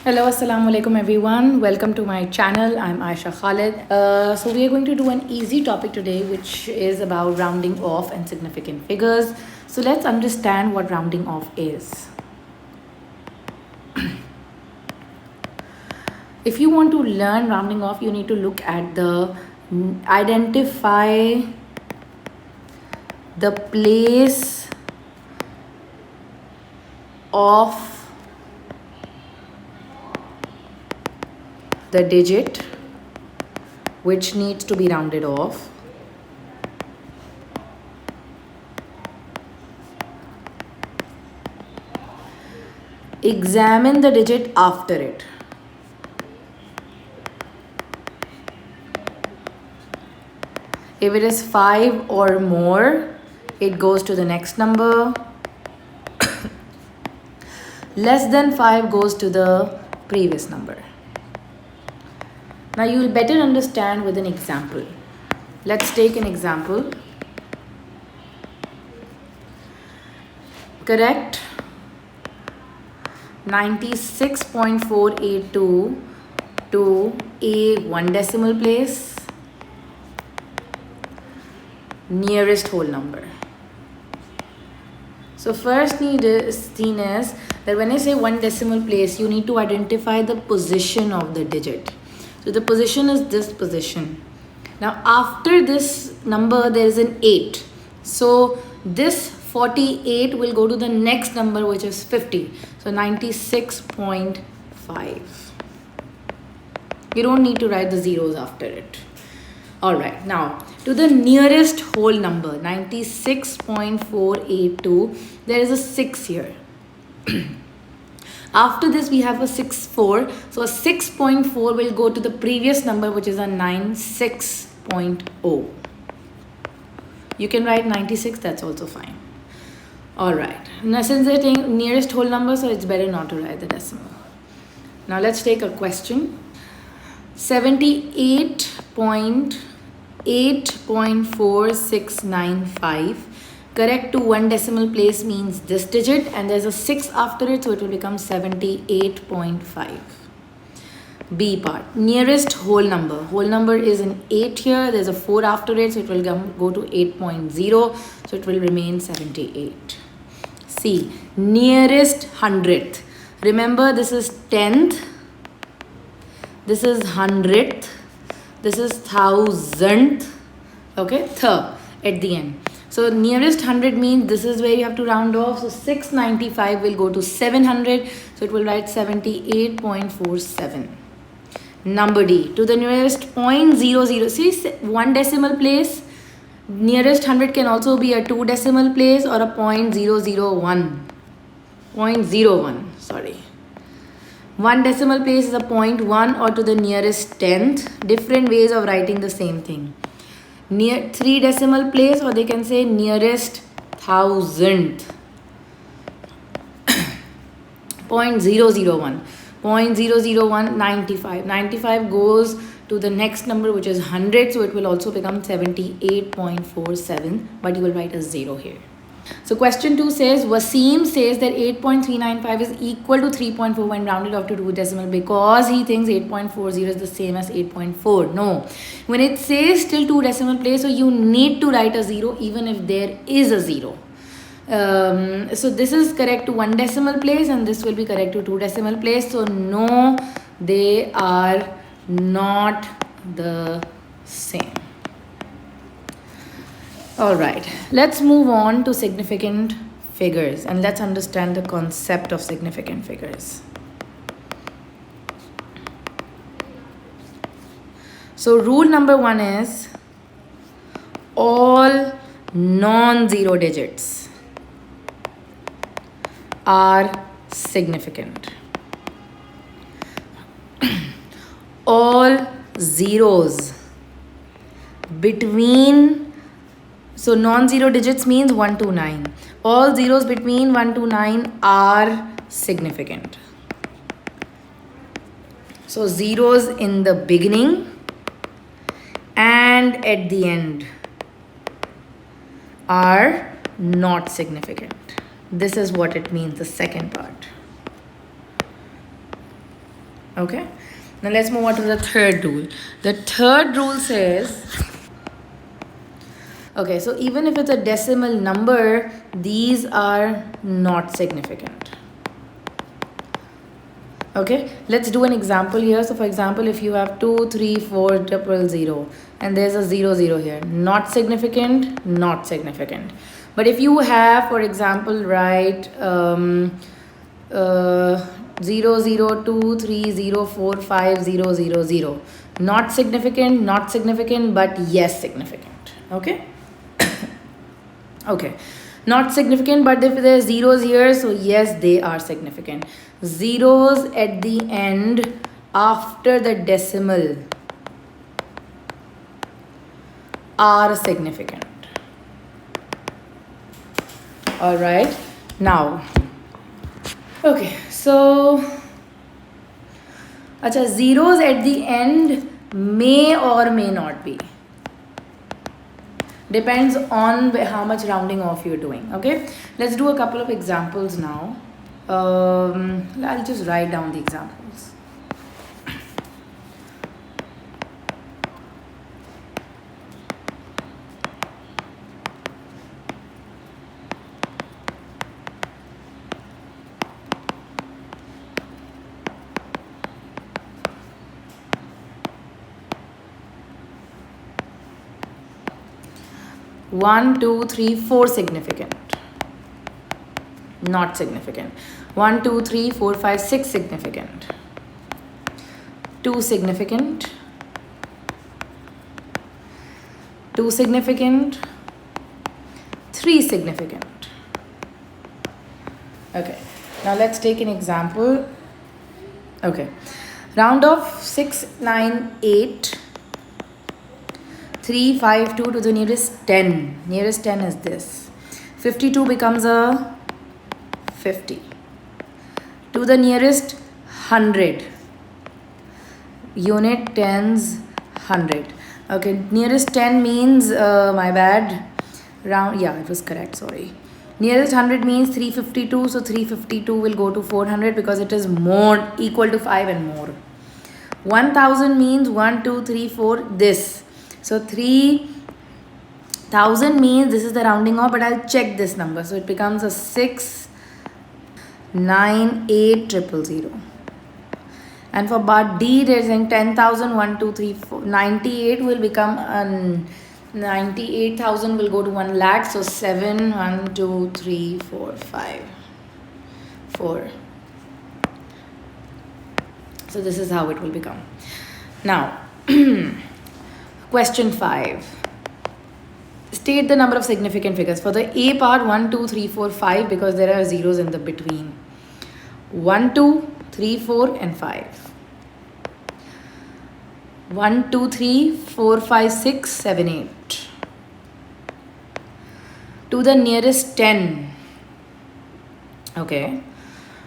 Hello, assalamu alaikum everyone. Welcome to my channel. I'm Aisha Khalid. So we are going to do an easy topic today, which is about rounding off and significant figures. So let's understand what rounding off is. If you want to learn rounding off, you need to look at identify the place of the digit which needs to be rounded off. Examine the digit after it. If it is 5 or more, it goes to the next number. Less than 5 goes to the previous number. Now you will better understand with an example. Let's take an example. Correct 96.482 to a 1 decimal place, nearest whole number. So first thing is that when I say 1 decimal place, you need to identify the position of the digit. So the position is this position. Now after this number there is an 8. So this 48 will go to the next number, which is 50. So 96.5. You don't need to write the zeros after it. Alright, now to the nearest whole number, 96.482, there is a 6 here. After this we have a 6.4. So a 6.4 will go to the previous number, which is a 96.0. You can write 96, that's also fine. Alright, now since they're taking nearest whole number, so it's better not to write the decimal. Now let's take a question. 78.8.4695. Correct to 1 decimal place means this digit, and there's a 6 after it, so it will become 78.5. B part, nearest whole number. Whole number is an 8 here, there's a 4 after it, so it will go to 8.0, so it will remain 78. C, nearest hundredth. Remember, this is 10th, this is 100th, this is 1000th, okay, at the end. So nearest 100 means this is where you have to round off. So 695 will go to 700. So it will write 78.47. Number D, to the nearest 0.00. See, 1 decimal place. Nearest 100 can also be a 2 decimal place or a 0.001. 0.01, sorry. 1 decimal place is a 0.1 or to the nearest 10th. Different ways of writing the same thing. Near 3 decimal place, or they can say nearest 1000th. 0.001. 0.001, 95. 95 goes to the next number, which is 100. So it will also become 78.47. But you will write a 0 here. So question 2 says, Wasim says that 8.395 is equal to 3.4 when rounded off to 2 decimal because he thinks 8.40 is the same as 8.4. No. When it says still 2 decimal place, so you need to write a 0 even if there is a 0. So this is correct to 1 decimal place and this will be correct to 2 decimal place. So no, they are not the same. Alright, let's move on to significant figures and let's understand the concept of significant figures. So rule number 1 is all non-zero digits are significant. All zeros between, so non-zero digits means 1 to 9. All zeros between 1 to 9 are significant. So zeros in the beginning and at the end are not significant. This is what it means, the second part. Okay, now let's move on to the third rule. The third rule says, okay, so even if it's a decimal number, these are not significant. Okay, let's do an example here. So for example, if you have 2 3 4 000 and there's a 0 here, not significant, not significant. But if you have, for example, right, 002304500, not significant, not significant, but yes significant. Okay. Okay, not significant, but if there's zeros here, so yes, they are significant. Zeros at the end after the decimal are significant. All right, now, okay, so acha, zeros at the end may or may not be. Depends on how much rounding off you're doing. Okay, let's do a couple of examples now. I'll just write down the examples. One, two, three, four significant, not significant. 1 2 3 4 5 6 significant, 2 significant, 2 significant, 3 significant. Okay, now let's take an example. Okay, round off 6 9 8 3 5 2 to the nearest 10. Nearest 10 is this. 52 becomes a 50. To the nearest 100. Unit 10's 100. Okay, nearest 10 means, my bad. Round, yeah, it was correct, sorry. Nearest 100 means 352. So 352 will go to 400 because it is more, equal to 5 and more. 1000 means 1, 2, 3, 4, this. So 3000 means this is the rounding off, but I'll check this number. So it becomes a 698,000. And for part D, there is 10,000, 1, 2, 3, 4. 98 will become 98,000 will go to 1 lakh. So 7, 1, 2, 3, 4, 5, 4. So this is how it will become. Now, question 5. State the number of significant figures. For the A part, 1, 2, 3, 4, 5, because there are zeros in the between. 1, 2, 3, 4, and 5. 1, 2, 3, 4, 5, 6, 7, 8. To the nearest 10. Okay.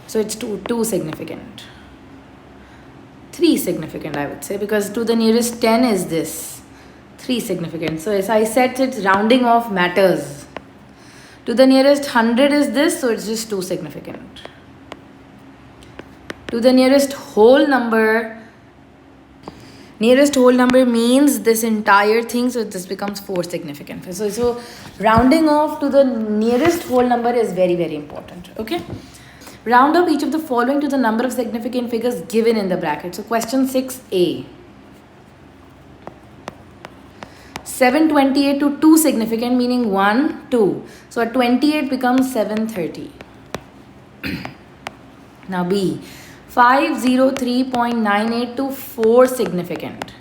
So it's 2 significant. 3 significant, I would say, because to the nearest 10 is this. 3 significant. So as I said, it's rounding off matters. To the nearest 100 is this, so it's just 2 significant. To the nearest whole number means this entire thing, so this becomes 4 significant. So rounding off to the nearest whole number is very, very important. Okay, round up each of the following to the number of significant figures given in the bracket. So question 6A. 728 to 2 significant, meaning 1, 2. So a 28 becomes 730. Now B. 503.98 to 4 significant.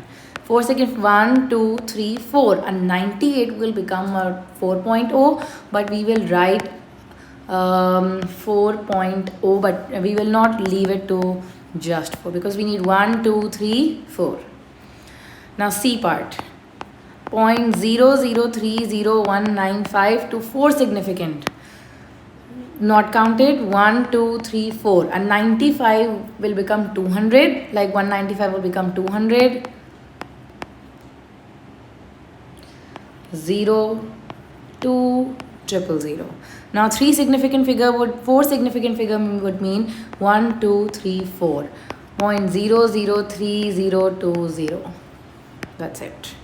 4 significant, 1, 2, 3, 4. And 98 will become a 4.0, but we will write 4.0, but we will not leave it to just 4 because we need 1, 2, 3, 4. Now C part. 0.003019 to 4 significant. Not counted. 1, 2, 3, 4. And 95 will become 200. Like 195 will become 200. 0, 2, 000. Now 4 significant figure would mean 1, 2, 3, 4. 0.003020. That's it.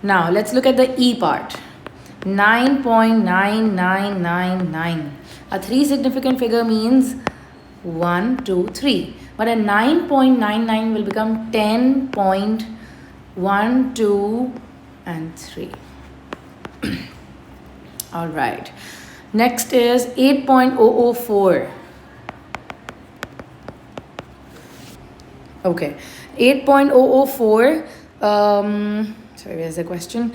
Now let's look at the E part. 9.9999. A 3 significant figure means 1, 2, 3. But a 9.99 will become 10.1, 2, and 3. All right. Next is 8.004. Okay. 8.004. Sorry, where's the question?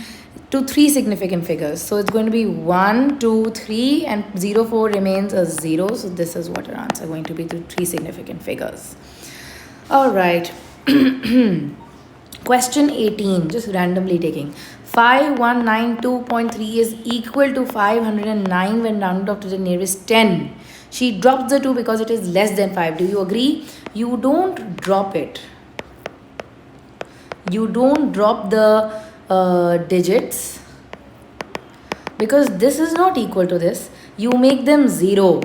To 3 significant figures. So it's going to be 1, 2, 3, and 04 remains a 0. So this is what our answer is going to be, to 3 significant figures. All right. Question 18, just randomly taking. 5192.3 is equal to 509 when rounded off to the nearest 10. She drops the 2 because it is less than 5. Do you agree? You don't drop it. You don't drop the digits, because this is not equal to this. You make them 0.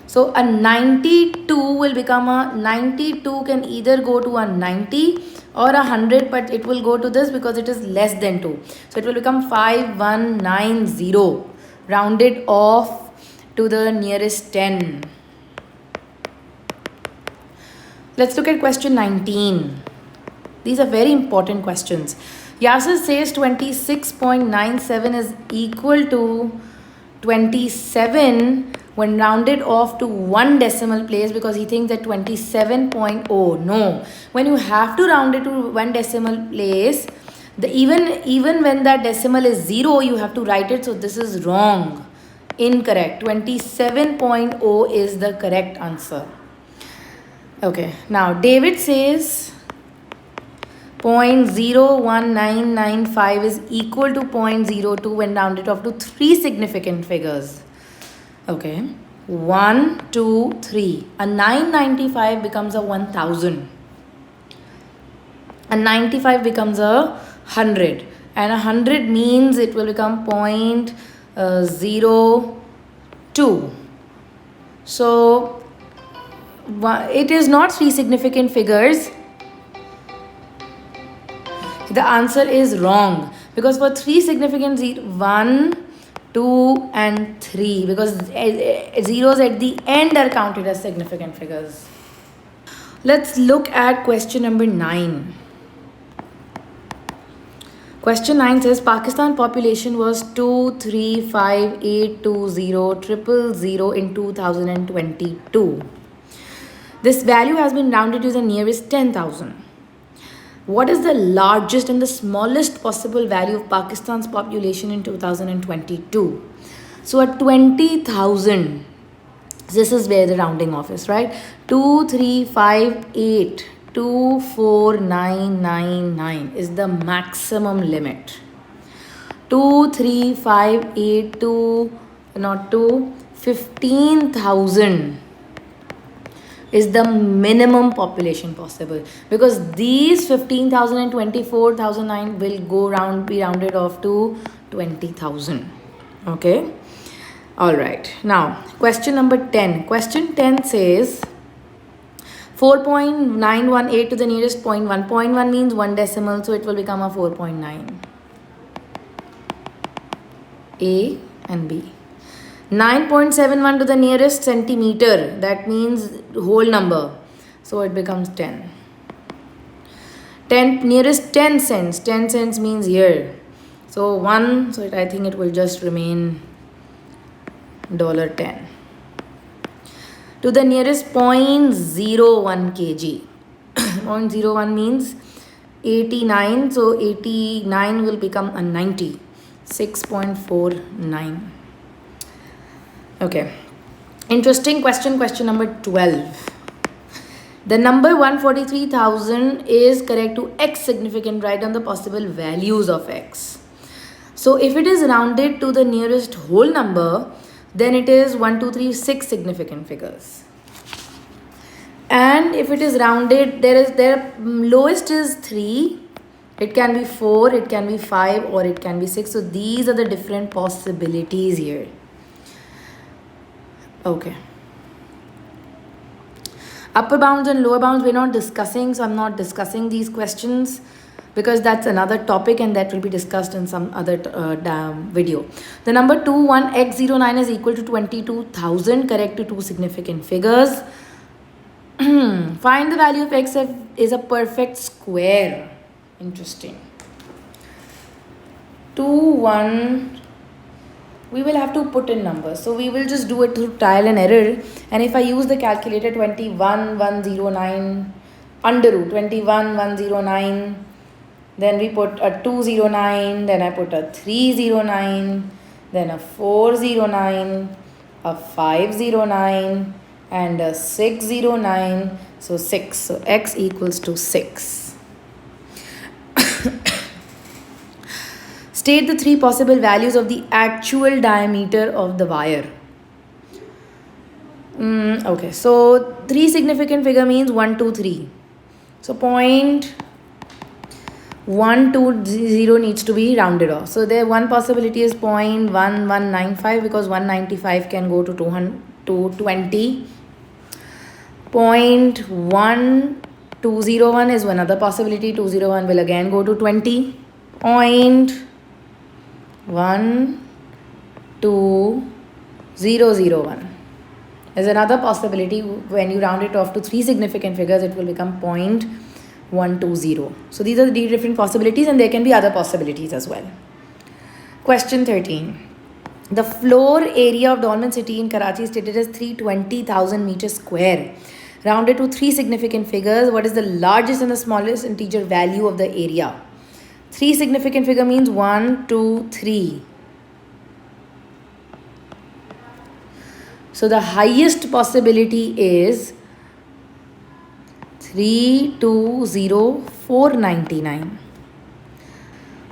So a 92 will become a 92, can either go to a 90 or a 100, but it will go to this because it is less than 2. So it will become 5190 rounded off to the nearest 10. Let's look at question 19. These are very important questions. Yasser says 26.97 is equal to 27 when rounded off to 1 decimal place, because he thinks that 27.0. No, when you have to round it to 1 decimal place, even when that decimal is 0, you have to write it. So this is wrong, incorrect. 27.0 is the correct answer. Okay, now David says 0.01995 is equal to 0.02 when rounded off to 3 significant figures. Okay, 1, 2, 3. A 995 becomes a 1000. A 95 becomes a 100. And a 100 means it will become 0.02. So it is not 3 significant figures. The answer is wrong, because for 3 significant 1, 2, and 3, because zeros at the end are counted as significant figures. Let's look at question number 9. Question 9 says Pakistan population was 235820000 in 2022. This value has been rounded to the nearest 10,000. What is the largest and the smallest possible value of Pakistan's population in 2022? So at 20,000, this is where the rounding off is, right? 235824999 is the maximum limit. 15,000 is the minimum population possible, because these 15,000 and 24,009 will be rounded off to 20,000. Okay. All right. Now, question number 10. Question 10 says 4.918 to the nearest 0.1. 0.1 means 1 decimal, so it will become a 4.9. A and B. 9.71 to the nearest centimeter, that means whole number, so it becomes 10. 10 nearest 10 cents, 10 cents means here, so 1, so I think it will just remain $10. To the nearest 0.01 kg. 0.01 means 89, so 89 will become a 90. 6.49. Okay, interesting question. Question number 12. The number 143,000 is correct to x significant. Write down the possible values of x. So if it is rounded to the nearest whole number, then it is 1, 2, 3, 6 significant figures. And if it is rounded, their lowest is 3. It can be 4, it can be 5, or it can be 6. So these are the different possibilities here. Okay. Upper bounds and lower bounds we're not discussing, so I'm not discussing these questions because that's another topic and that will be discussed in some other video. The number 21x09 is equal to 22,000. Correct to two significant figures. Find the value of x if is a perfect square. Interesting. 2, 1. We will have to put in numbers. So we will just do it through trial and error. And if I use the calculator, 21,109 under root 21,109. Then we put a 209, then I put a 309, then a 409, a 509, and a 609. So 6. So x equals to 6. State the three possible values of the actual diameter of the wire. Okay, so three significant figure means 1, 2, 3. So point 120 needs to be rounded off. So there one possibility is 0.1195 because 195 can go to 220. 0.1201 is one other possibility. 201 will again go to 20. 0.12001 is another possibility. When you round it off to three significant figures, it will become 0.120. So these are the different possibilities, and there can be other possibilities as well. Question 13. The floor area of Dolmen City in Karachi is stated as 320,000 meters square. Rounded to three significant figures, what is the largest and the smallest integer value of the area? Three significant figure means 1, 2, 3. So the highest possibility is 320,499.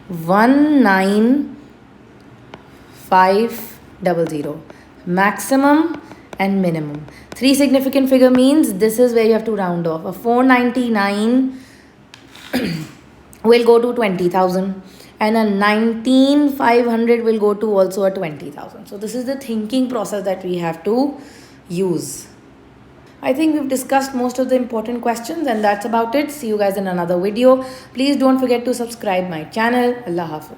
19500. Maximum and minimum. Three significant figure means this is where you have to round off. A 499 will go to 20,000 and a 19,500 will go to also a 20,000. So this is the thinking process that we have to use. I think we've discussed most of the important questions, and that's about it. See you guys in another video. Please don't forget to subscribe my channel. Allah Hafiz.